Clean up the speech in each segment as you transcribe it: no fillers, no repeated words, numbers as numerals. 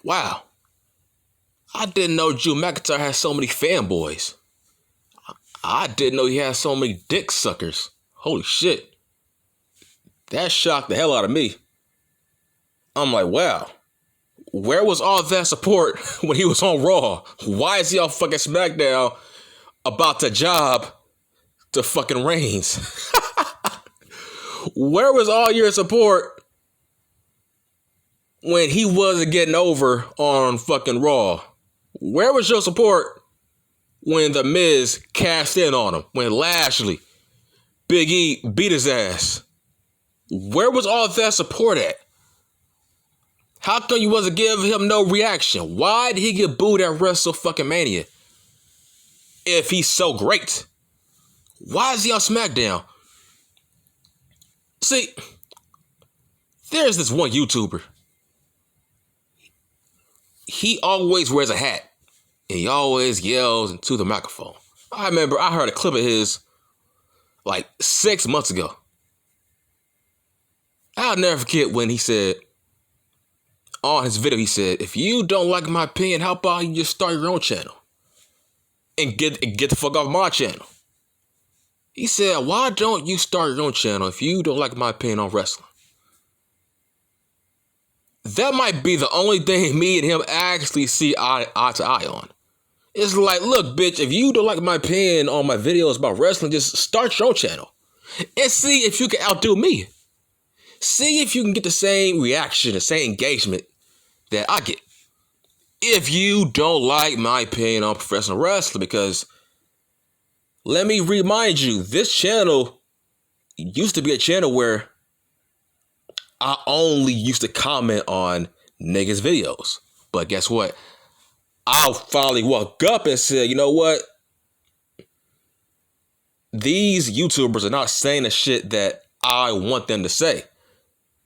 Wow, I didn't know Drew McIntyre had so many fanboys. I didn't know he had so many dick suckers. Holy shit. That shocked the hell out of me. I'm like, wow. Where was all that support when he was on Raw? Why is he on fucking SmackDown about to job to fucking Reigns? Where was all your support when he wasn't getting over on fucking Raw? Where was your support when The Miz cashed in on him? When Lashley, Big E beat his ass? Where was all that support at? How come you wasn't giving him no reaction? Why did he get booed at WrestleMania? If he's so great, why is he on SmackDown? See, there's this one YouTuber. He always wears a hat. And he always yells into the microphone. I remember I heard a clip of his like 6 months ago. I'll never forget when he said, on his video, he said, if you don't like my opinion, how about you just start your own channel? And get the fuck off my channel. He said, why don't you start your own channel if you don't like my opinion on wrestling? That might be the only thing me and him actually see eye to eye on. It's like, look, bitch, if you don't like my opinion on my videos about wrestling, just start your own channel. And see if you can outdo me. See if you can get the same reaction, the same engagement that I get. If you don't like my opinion on professional wrestling, because let me remind you, this channel used to be a channel where I only used to comment on niggas' videos. But guess what? I finally woke up and said, you know what? These YouTubers are not saying the shit that I want them to say.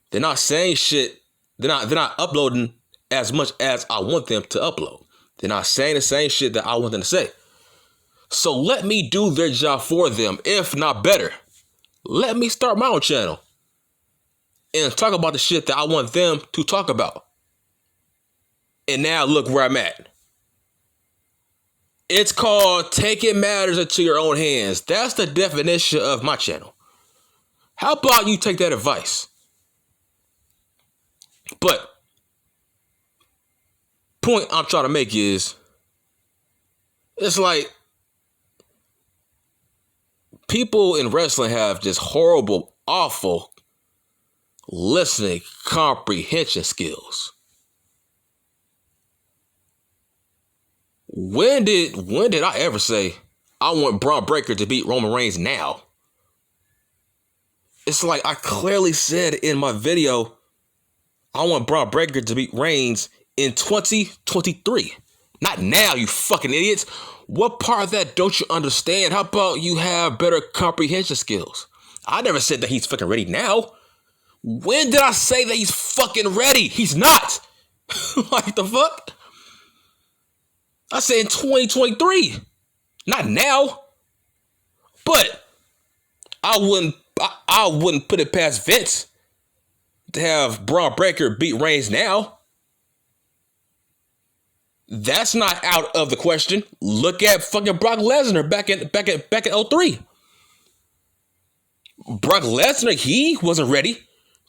They're not saying shit. They're not uploading as much as I want them to upload. They're not saying the same shit that I want them to say. So let me do their job for them, if not better. Let me start my own channel and talk about the shit that I want them to talk about. And now look where I'm at. It's called taking matters into your own hands. That's the definition of my channel. How about you take that advice? But point I'm trying to make is, it's like people in wrestling have just horrible, awful listening comprehension skills. When did I ever say I want Braun Breaker to beat Roman Reigns now? It's like I clearly said in my video, I want Braun Breaker to beat Reigns in 2023. Not now, you fucking idiots. What part of that don't you understand? How about you have better comprehension skills? I never said that he's fucking ready now. When did I say that he's fucking ready? He's not. Like the fuck? I said in 2023. Not now. But I wouldn't put it past Vince to have Braun Breaker beat Reigns now. That's not out of the question. Look at fucking Brock Lesnar back in 03. Brock Lesnar, he wasn't ready,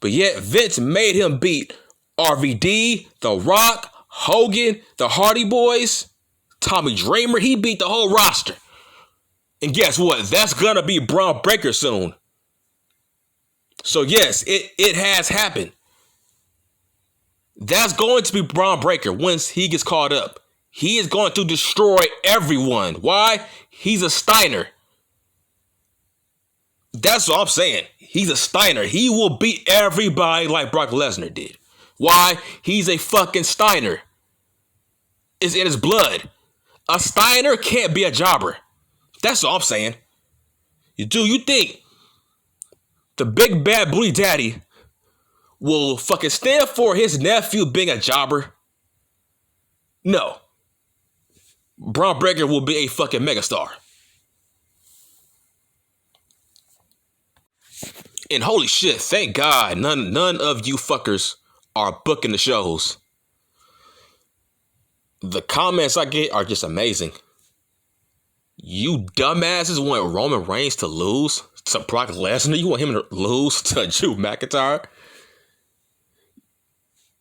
but yet Vince made him beat RVD, The Rock, Hogan, the Hardy Boys, Tommy Dreamer. He beat the whole roster. And guess what? That's gonna be Braun Breaker soon. So yes, it has happened. That's going to be Braun Breaker once he gets caught up. He is going to destroy everyone. Why? He's a Steiner. That's what I'm saying. He's a Steiner. He will beat everybody like Brock Lesnar did. Why? He's a fucking Steiner. It's in his blood. A Steiner can't be a jobber. That's what I'm saying. Do you think the big bad booty daddy will fucking stand for his nephew being a jobber? No. Braun Breaker will be a fucking megastar. And holy shit, thank God none of you fuckers are booking the shows. The comments I get are just amazing. You dumbasses want Roman Reigns to lose to Brock Lesnar? You want him to lose to Drew McIntyre?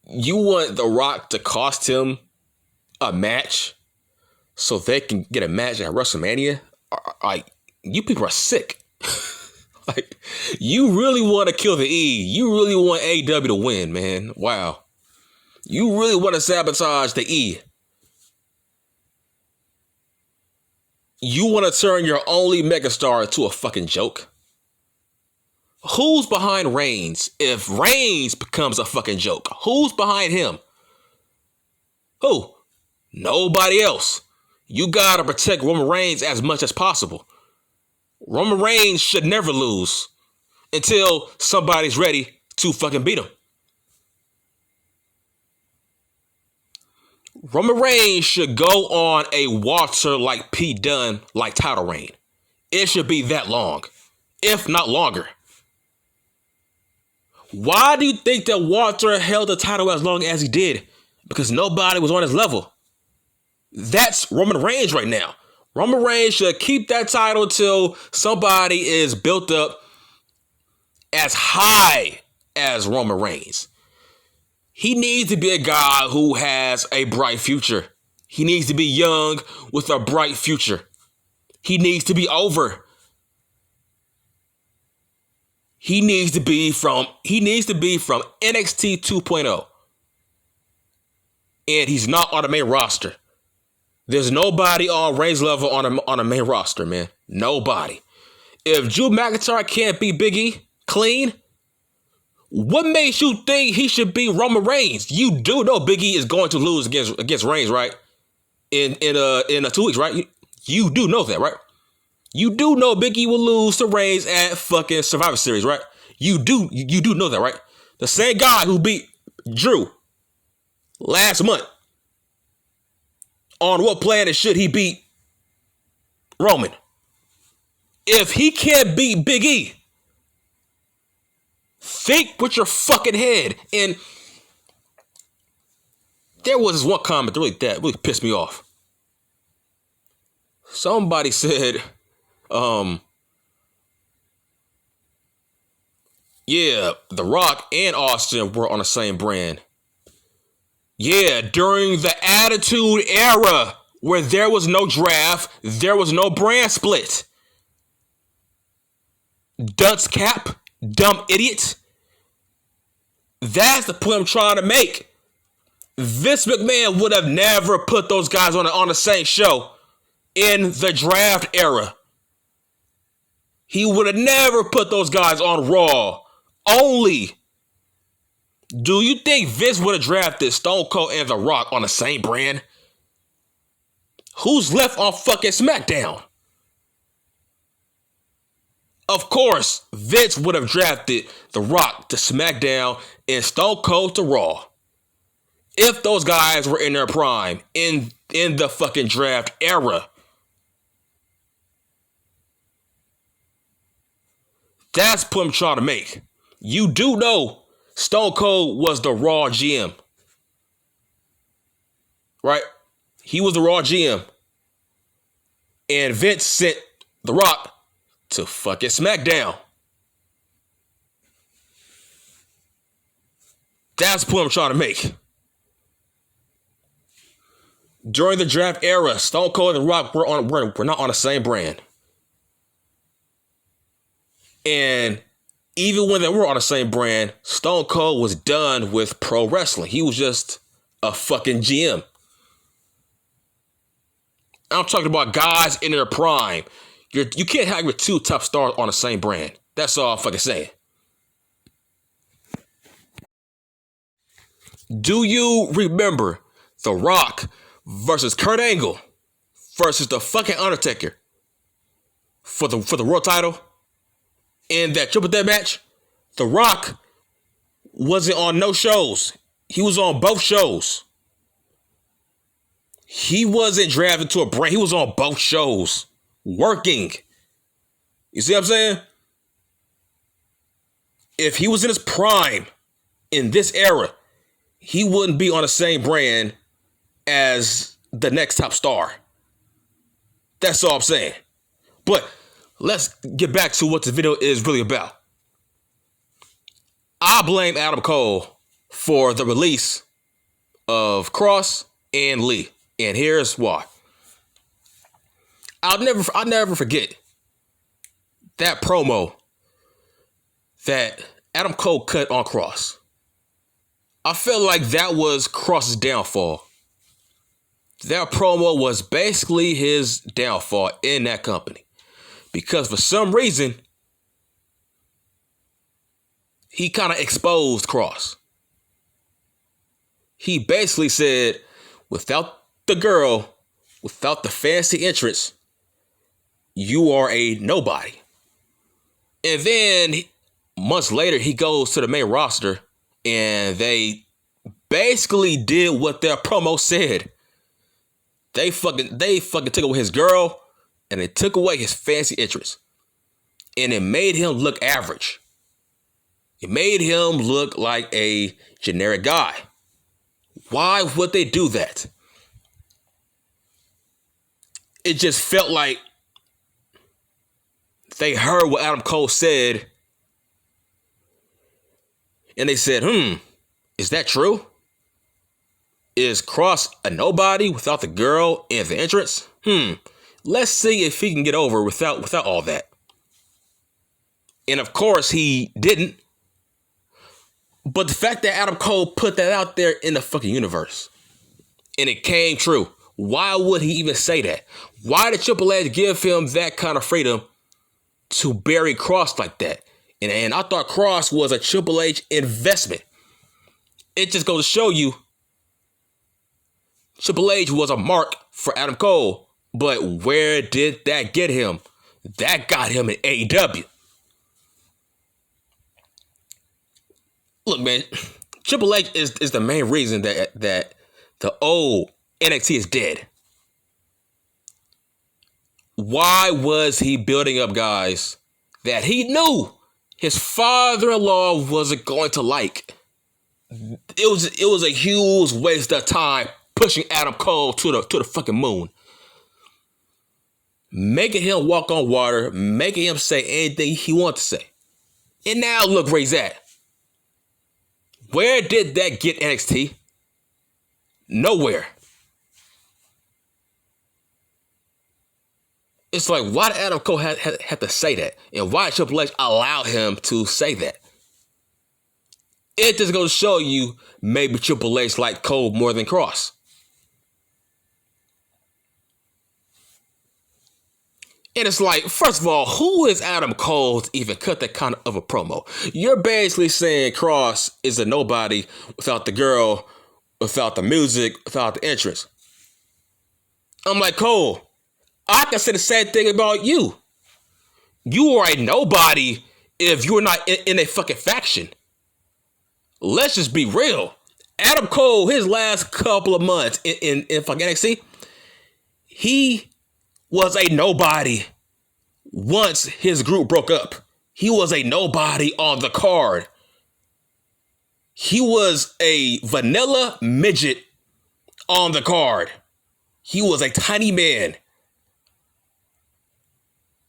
You want The Rock to cost him a match so they can get a match at WrestleMania? Like, you people are sick. Like, you really want to kill the E. You really want AEW to win, man. Wow. You really want to sabotage the E. You want to turn your only megastar into a fucking joke? Who's behind Reigns if Reigns becomes a fucking joke? Who's behind him? Who? Nobody else. You gotta protect Roman Reigns as much as possible. Roman Reigns should never lose until somebody's ready to fucking beat him. Roman Reigns should go on a Walter like Pete Dunne like title reign. It should be that long, if not longer. Why do you think that Walter held the title as long as he did? Because nobody was on his level. That's Roman Reigns right now. Roman Reigns should keep that title till somebody is built up as high as Roman Reigns. He needs to be a guy who has a bright future. He needs to be young with a bright future. He needs to be over. He needs to be from NXT 2.0. And he's not on the main roster. There's nobody on Reigns level on a main roster, man. Nobody. If Drew McIntyre can't beat Big E clean, what makes you think he should beat Roman Reigns? You do know Big E is going to lose against Reigns, right? In 2 weeks, right? You do know that, right? You do know Big E will lose to Reigns at fucking Survivor Series, right? You do know that, right? The same guy who beat Drew last month. On what planet should he beat Roman? If he can't beat Big E, think with your fucking head. And there was this one comment that really pissed me off. Somebody said, yeah, The Rock and Austin were on the same brand. Yeah, during the Attitude Era, where there was no draft, there was no brand split. Dunce cap, dumb idiot. That's the point I'm trying to make. Vince McMahon would have never put those guys on the same show in the draft era. He would have never put those guys on Raw. Only. Do you think Vince would have drafted Stone Cold and The Rock on the same brand? Who's left on fucking SmackDown? Of course, Vince would have drafted The Rock to SmackDown and Stone Cold to Raw. If those guys were in their prime, in the fucking draft era. That's the point I'm trying to make. You do know Stone Cold was the Raw GM. Right? He was the Raw GM. And Vince sent The Rock to fucking SmackDown. That's the point I'm trying to make. During the draft era, Stone Cold and The Rock were not on the same brand. And even when they were on the same brand, Stone Cold was done with pro wrestling. He was just a fucking GM. I'm talking about guys in their prime. You can't have your two top stars on the same brand. That's all I'm fucking saying. Do you remember The Rock versus Kurt Angle versus the fucking Undertaker for the world title? In that triple threat match, The Rock wasn't on no shows. He was on both shows. He wasn't drafted to a brand. He was on both shows. Working. You see what I'm saying? If he was in his prime in this era, he wouldn't be on the same brand as the next top star. That's all I'm saying. But let's get back to what the video is really about. I blame Adam Cole for the release of Kross and Lee. And here's why. I'll never forget that promo that Adam Cole cut on Kross. I felt like that was Kross's downfall. That promo was basically his downfall in that company. Because for some reason, he kind of exposed Kross. He basically said, without the girl, without the fancy entrance, you are a nobody. And then months later, he goes to the main roster and they basically did what their promo said. They fucking took away his girl and they took away his fancy entrance. And it made him look average. It made him look like a generic guy. Why would they do that? It just felt like they heard what Adam Cole said and they said, is that true? Is Kross a nobody without the girl and the entrance? Let's see if he can get over without all that. And of course he didn't. But the fact that Adam Cole put that out there in the fucking universe and it came true, why would he even say that? Why did Triple H give him that kind of freedom to bury Kross like that? And I thought Kross was a Triple H investment. It just goes to show you Triple H was a mark for Adam Cole. But where did that get him? That got him in AEW. Look, man, Triple H is the main reason that the old NXT is dead. Why was he building up guys that he knew his father-in-law wasn't going to like? It was a huge waste of time pushing Adam Cole to the fucking moon. Making him walk on water, making him say anything he wants to say. And now look where he's at. Where did that get NXT? Nowhere. It's like, why did Adam Cole have to say that? And why did Triple H allow him to say that? It just goes to show you maybe Triple H liked Cole more than Kross. And it's like, first of all, who is Adam Cole to even cut that kind of a promo? You're basically saying Kross is a nobody without the girl, without the music, without the entrance. I'm like, Cole, I can say the same thing about you. You are a nobody if you're not in a fucking faction. Let's just be real. Adam Cole, his last couple of months in fucking NXT, he was a nobody once his group broke up. He was a nobody on the card. He was a vanilla midget on the card. He was a tiny man.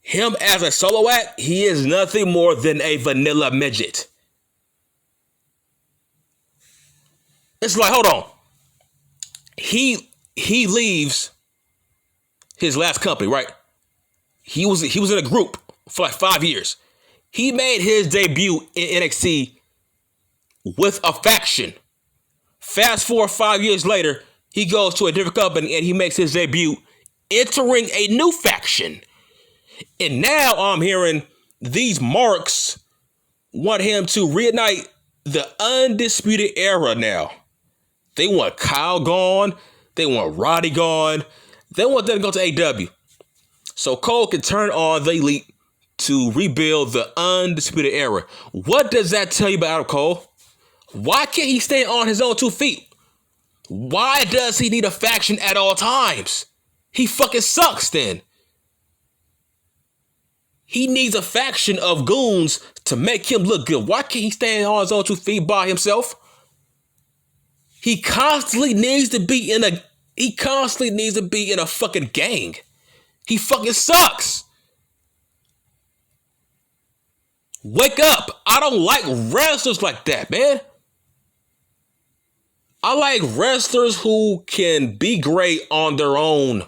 Him as a solo act, he is nothing more than a vanilla midget. It's like, hold on. He leaves his last company, right? He was in a group for like 5 years. He made his debut in NXT with a faction. Fast forward 5 years later, he goes to a different company and he makes his debut entering a new faction. And now I'm hearing these marks want him to reignite the Undisputed Era now. They want Kyle gone. They want Roddy gone. They want them to go to AEW. So Cole can turn on the Elite to rebuild the Undisputed Era. What does that tell you about Adam Cole? Why can't he stay on his own 2 feet? Why does he need a faction at all times? He fucking sucks then. He needs a faction of goons to make him look good. Why can't he stand on his own 2 feet by himself? He constantly needs to be in He constantly needs to be in a fucking gang. He fucking sucks. Wake up. I don't like wrestlers like that, man. I like wrestlers who can be great on their own.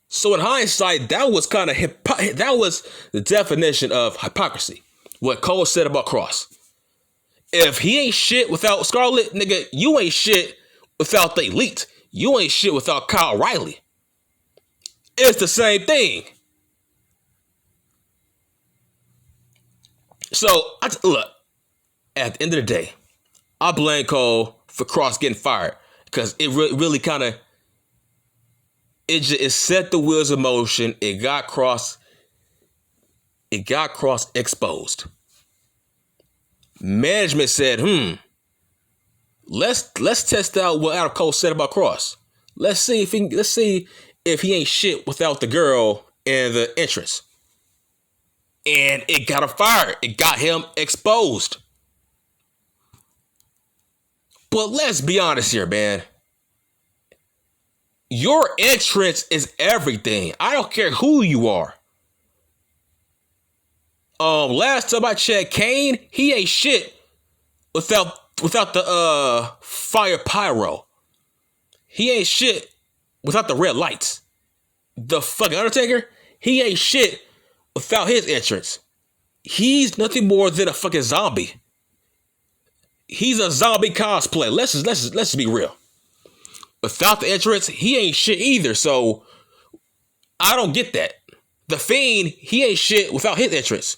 So in hindsight, that was kind of that was the definition of hypocrisy. What Cole said about Kross. If he ain't shit without Scarlett, nigga, you ain't shit without the Elite. You ain't shit without Kyle O'Reilly. It's the same thing. So, look, at the end of the day, I blame Cole for Kross getting fired because it really kind of it set the wheels in motion. It got Kross exposed. Management said, let's test out what Adam Cole said about Kross. Let's see if he ain't shit without the girl and the entrance. And it got him fired. It got him exposed. But let's be honest here, man. Your entrance is everything. I don't care who you are. Last time I checked, Kane, he ain't shit without the fire pyro. He ain't shit without the red lights. The fucking Undertaker, he ain't shit without his entrance. He's nothing more than a fucking zombie. He's a zombie cosplay. Let's be real. Without the entrance, he ain't shit either. So I don't get that. The Fiend, he ain't shit without his entrance.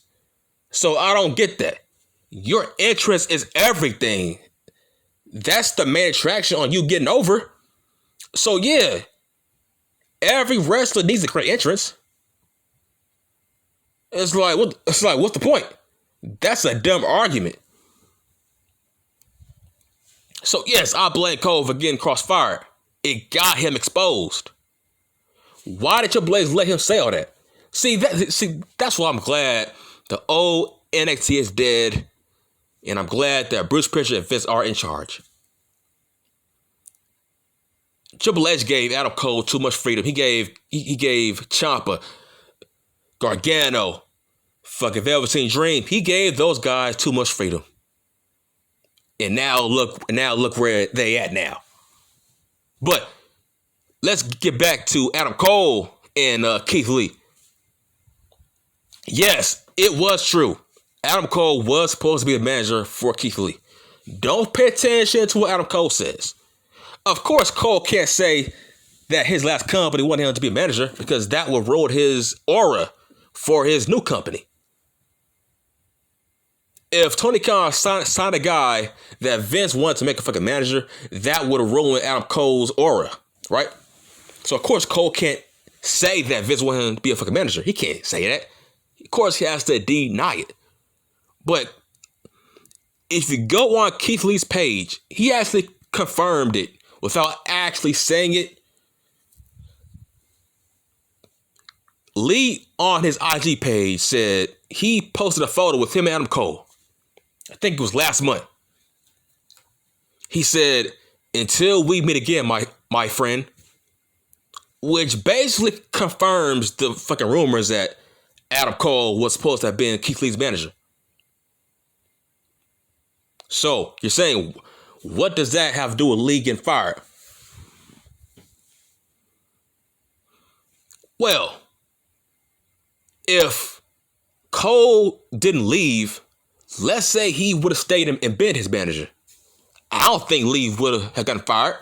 So I don't get that. Your entrance is everything. That's the main attraction on you getting over. So yeah, every wrestler needs a great entrance. It's like what's the point? That's a dumb argument. So yes, I blame Cole for getting Kross fired. It got him exposed. Why did your Blades let him say all that? See, that's why I'm glad the old NXT is dead, and I'm glad that Bruce Prichard and Vince are in charge. Triple H gave Adam Cole too much freedom. He gave Ciampa, Gargano, fucking Velveteen Dream. He gave those guys too much freedom. And now look where they at now. But let's get back to Adam Cole and Keith Lee. Yes, it was true. Adam Cole was supposed to be a manager for Keith Lee. Don't pay attention to what Adam Cole says. Of course, Cole can't say that his last company wanted him to be a manager because that would ruin his aura for his new company. If Tony Khan signed a guy that Vince wanted to make a fucking manager, that would have ruined Adam Cole's aura, right? So, of course, Cole can't say that Vince wanted him to be a fucking manager. He can't say that. Of course, he has to deny it. But if you go on Keith Lee's page, he actually confirmed it without actually saying it. Lee on his IG page said he posted a photo with him and Adam Cole. I think it was last month. He said, "Until we meet again, my friend," which basically confirms the fucking rumors that Adam Cole was supposed to have been Keith Lee's manager. So you're saying, what does that have to do with Lee getting fired? Well, if Cole didn't leave, let's say he would have stayed and been his manager, I don't think Lee would have gotten fired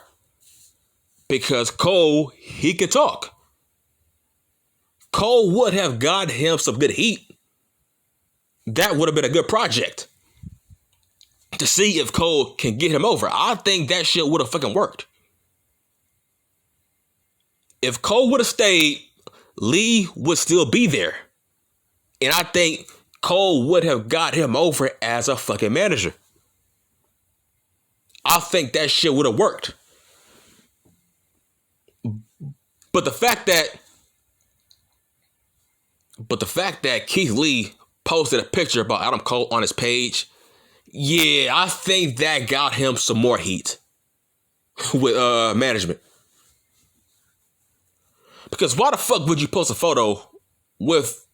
because Cole, he could talk. Cole would have got him some good heat. That would have been a good project to see if Cole can get him over. I think that shit would have fucking worked. If Cole would have stayed, Lee would still be there. And I think Cole would have got him over as a fucking manager. I think that shit would have worked. But the fact that Keith Lee posted a picture about Adam Cole on his page, yeah, I think that got him some more heat. with management. Because why the fuck would you post a photo with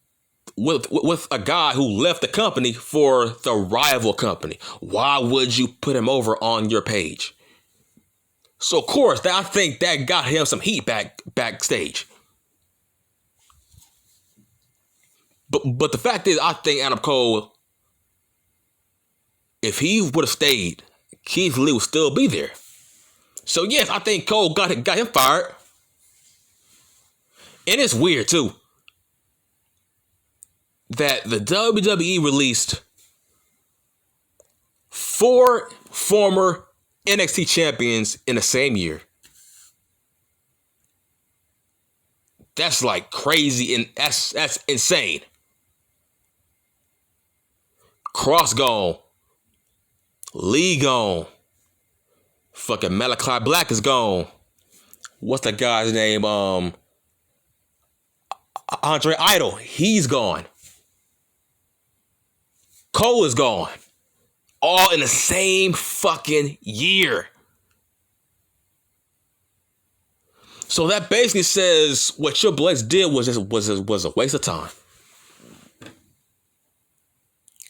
a guy who left the company for the rival company? Why would you put him over on your page? So of course, I think that got him some heat backstage. But the fact is, I think Adam Cole, if he would have stayed, Keith Lee would still be there. So yes, I think Cole got him fired. And it's weird too that the WWE released 4 former NXT champions in the same year. That's like crazy, and that's insane. Kross gone. Lee gone. Fucking Malachi Black is gone. What's that guy's name? Andre Idol. He's gone. Cole is gone. All in the same fucking year. So that basically says what Triple H did was a waste of time.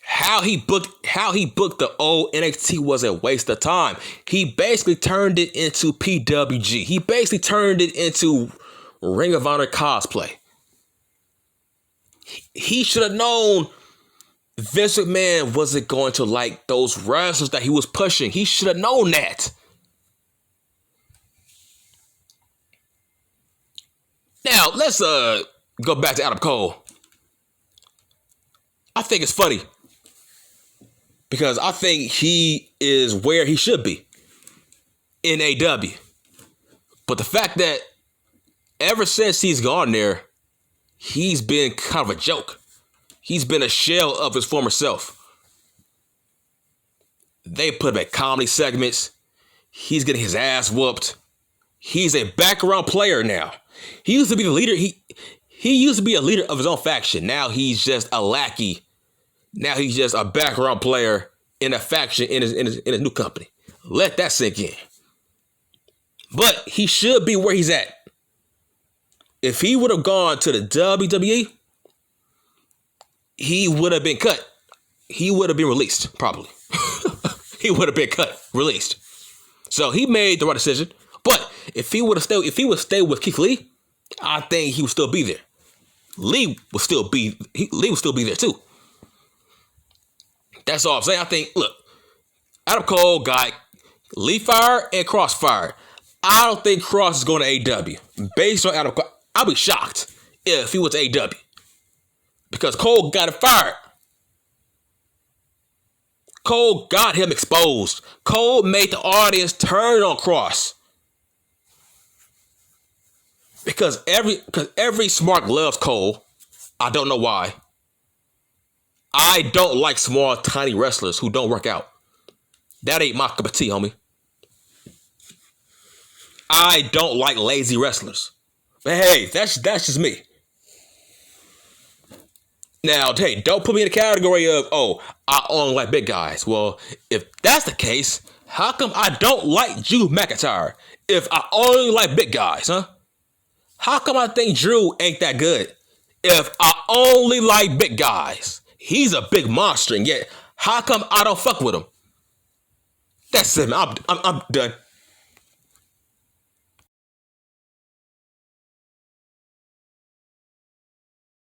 How he booked the old NXT was a waste of time. He basically turned it into PWG. He basically turned it into Ring of Honor cosplay. He should have known Vince McMahon wasn't going to like those wrestlers that he was pushing. He should have known that. Now, let's go back to Adam Cole. I think it's funny because I think he is where he should be in AW. But the fact that ever since he's gone there, he's been kind of a joke. He's been a shell of his former self. They put him at comedy segments. He's getting his ass whooped. He's a background player now. He used to be the leader. He used to be a leader of his own faction. Now he's just a lackey. Now he's just a background player in a faction in his new company. Let that sink in. But he should be where he's at. If he would have gone to the WWE, he would have been cut. He would have been released, probably. He would have been cut, released. So he made the right decision. But if he would stay with Keith Lee, I think he would still be there. Lee would still be there too. That's all I'm saying. I think, look, Adam Cole got Lee fired and Kross fired. I don't think Kross is going to AW. Based on Adam Cole, I'll be shocked if he was to AW. Because Cole got him fired. Cole got him exposed. Cole made the audience turn on Kross. Because every smart loves Cole. I don't know why. I don't like small, tiny wrestlers who don't work out. That ain't my cup of tea, homie. I don't like lazy wrestlers. But hey, that's just me. Now, hey, don't put me in the category of, I only like big guys. Well, if that's the case, how come I don't like Drew McIntyre if I only like big guys, huh? How come I think Drew ain't that good if I only like big guys? He's a big monster, and yet, how come I don't fuck with him? That's it, man. I'm done.